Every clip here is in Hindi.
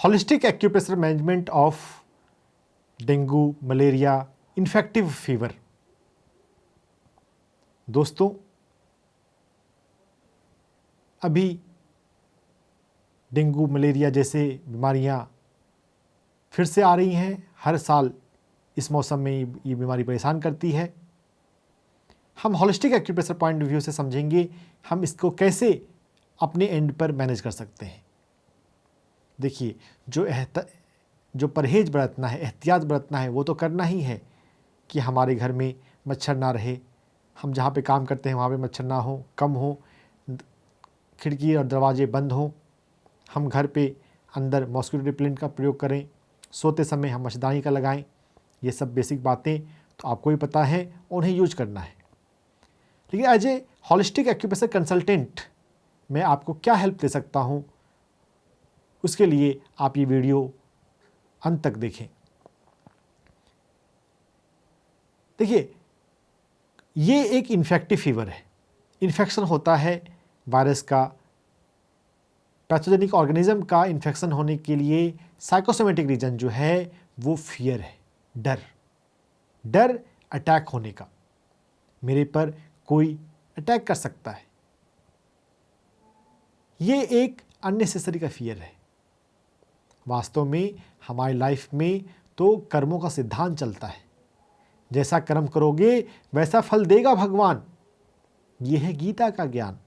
Holistic acupressure management of dengue, malaria, infective fever. दोस्तों, अभी डेंगू, मलेरिया जैसे बीमारियां फिर से आ रही हैं। हर साल इस मौसम में ये बीमारी परेशान करती है। हम holistic acupressure point of view से समझेंगे हम इसको कैसे अपने एंड पर मैनेज कर सकते हैं। देखिए, जो परहेज बरतना है, एहतियात बरतना है, वो तो करना ही है कि हमारे घर में मच्छर ना रहे, हम जहाँ पे काम करते हैं वहाँ पे मच्छर ना हो, कम हो, खिड़की और दरवाजे बंद हों, हम घर पे अंदर मॉस्किटो रिपेलेंट का प्रयोग करें, सोते समय हम मच्छरदानी का लगाएं। ये सब बेसिक बातें तो आपको भी पता है, उन्हें यूज करना है। लेकिन as a holistic acupressure consultant मैं आपको क्या हेल्प दे सकता हूँ, उसके लिए आप ये वीडियो अंत तक देखें। देखिए, ये एक इन्फेक्टिव फीवर है। इन्फेक्शन होता है वायरस का, पैथोजेनिक ऑर्गेनिज्म का इन्फेक्शन होने के लिए साइकोसोमेटिक रीजन जो है वो फियर है, डर अटैक होने का। मेरे पर कोई अटैक कर सकता है, ये एक अननेसेसरी का फियर है। वास्तव में हमारी लाइफ में तो कर्मों का सिद्धांत चलता है, जैसा कर्म करोगे वैसा फल देगा भगवान। ये है गीता का ज्ञान।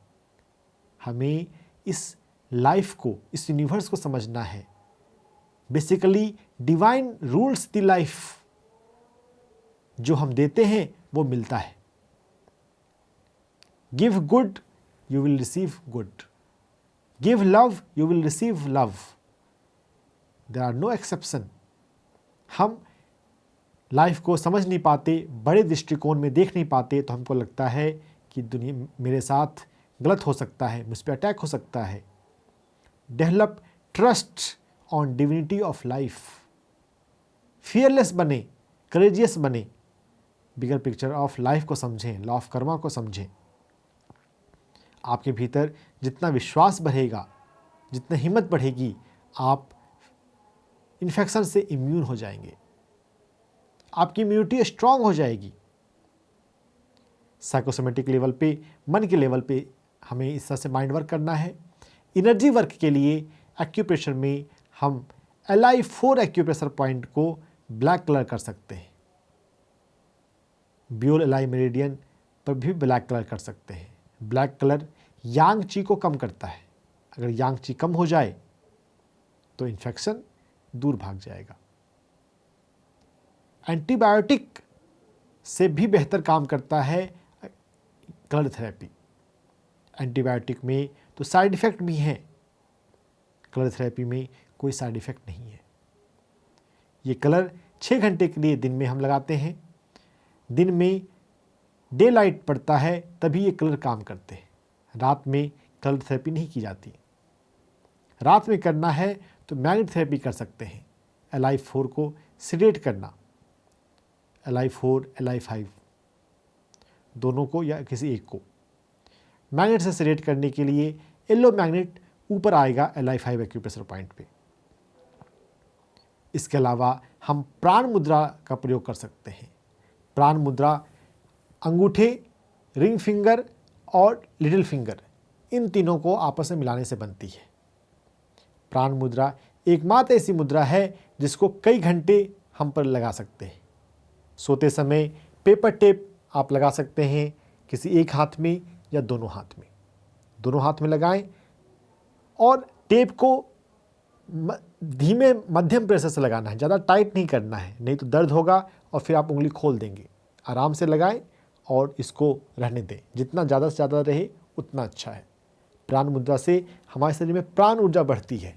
हमें इस लाइफ को, इस यूनिवर्स को समझना है। Basically divine rules the life. जो हम देते हैं वो मिलता है। Give good you will receive good, give love you will receive love, there are no exception. हम लाइफ को समझ नहीं पाते, बड़े दृष्टिकोण में देख नहीं पाते, तो हमको लगता है कि दुनिया मेरे साथ गलत हो सकता है, मुझ पर अटैक हो सकता है। Develop trust on divinity of life. Fearless बने, करेजियस बने, बिगर पिक्चर ऑफ लाइफ को समझें, लॉ ऑफ कर्मा को समझें। आपके भीतर जितना विश्वास बढ़ेगा, जितना हिम्मत बढ़ेगी, आप इन्फेक्शन से इम्यून हो जाएंगे, आपकी इम्यूनिटी स्ट्रांग हो जाएगी। साइकोसोमेटिक लेवल पे, मन के लेवल पे हमें इस तरह से माइंड वर्क करना है। एनर्जी वर्क के लिए एक्यूप्रेशर में हम Li4 एक्यूप्रेशर पॉइंट को ब्लैक कलर कर सकते हैं। ब्यूल एलाई मेरिडियन पर भी ब्लैक कलर कर सकते हैं। ब्लैक कलर यांग ची को कम करता है। अगर यांग ची कम हो जाए तो इन्फेक्शन दूर भाग जाएगा। एंटीबायोटिक से भी बेहतर काम करता है कलर थेरेपी। एंटीबायोटिक में तो साइड इफ़ेक्ट भी हैं, कलर थेरेपी में कोई साइड इफ़ेक्ट नहीं है। ये कलर 6 घंटे के लिए दिन में हम लगाते हैं। दिन में डे लाइट पड़ता है तभी ये कलर काम करते हैं। रात में कलर थेरेपी नहीं की जाती। रात में करना है तो मैग्नेट थेरेपी कर सकते हैं। Li4 को सिडेट करना, Li4, Li5 दोनों को या किसी एक को मैग्नेट से सिलेक्ट करने के लिए येलो मैग्नेट ऊपर आएगा Li5 एक्यूप्रेशर पॉइंट पे। इसके अलावा हम प्राण मुद्रा का प्रयोग कर सकते हैं। प्राण मुद्रा अंगूठे, रिंग फिंगर और लिटिल फिंगर, इन तीनों को आपस में मिलाने से बनती है। प्राण मुद्रा एकमात्र ऐसी मुद्रा है जिसको कई घंटे हम पर लगा सकते हैं। सोते समय पेपर टेप आप लगा सकते हैं, किसी एक हाथ में या दोनों हाथ में। दोनों हाथ में लगाएं और टेप को धीमे मध्यम प्रेशर से लगाना है, ज़्यादा टाइट नहीं करना है, नहीं तो दर्द होगा और फिर आप उंगली खोल देंगे। आराम से लगाएं और इसको रहने दें। जितना ज़्यादा से ज़्यादा रहे उतना अच्छा है। प्राण मुद्रा से हमारे शरीर में प्राण ऊर्जा बढ़ती है।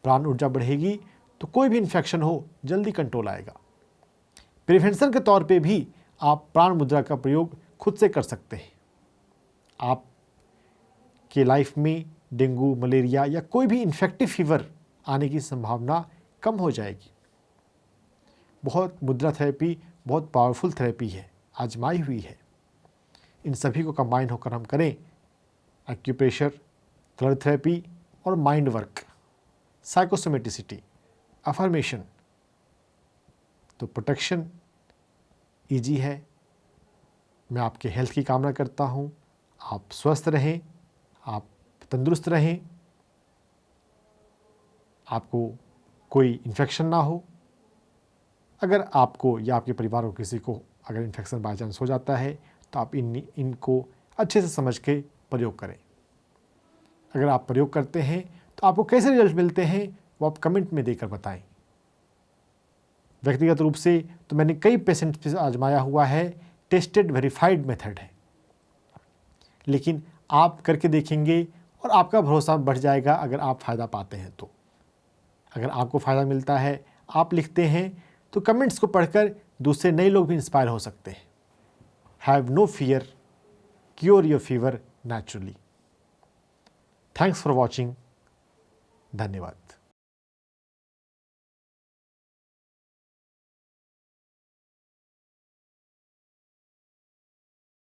प्राण ऊर्जा बढ़ेगी तो कोई भी इन्फेक्शन हो जल्दी कंट्रोल आएगा। प्रिवेंशन के तौर पे भी आप प्राण मुद्रा का प्रयोग खुद से कर सकते हैं। आप के लाइफ में डेंगू, मलेरिया या कोई भी इन्फेक्टिव फीवर आने की संभावना कम हो जाएगी। बहुत मुद्रा थेरेपी बहुत पावरफुल थेरेपी है, आजमाई हुई है। इन सभी को कंबाइन होकर हम करें, एक्यूप्रेशर, कलर थेरेपी और माइंड वर्क, साइकोसोमेटिसिटी, अफर्मेशन। तो प्रोटेक्शन ईजी है। मैं आपके हेल्थ की कामना करता हूँ। आप स्वस्थ रहें, आप तंदुरुस्त रहें, आपको कोई इन्फेक्शन ना हो। अगर आपको या आपके परिवार को किसी को अगर इन्फेक्शन बाई चांस हो जाता है तो आप इनको अच्छे से समझ के प्रयोग करें। अगर आप प्रयोग करते हैं तो आपको कैसे रिजल्ट मिलते हैं वो आप कमेंट में देकर बताएं। व्यक्तिगत रूप से तो मैंने कई पेशेंट पे आजमाया हुआ है, टेस्टेड वेरीफाइड मेथड है, लेकिन आप करके देखेंगे और आपका भरोसा बढ़ जाएगा अगर आप फ़ायदा पाते हैं तो। अगर आपको फ़ायदा मिलता है, आप लिखते हैं, तो कमेंट्स को पढ़कर दूसरे नए लोग भी इंस्पायर हो सकते हैं। Have no fear, cure your fever naturally. Thanks for watching. धन्यवाद।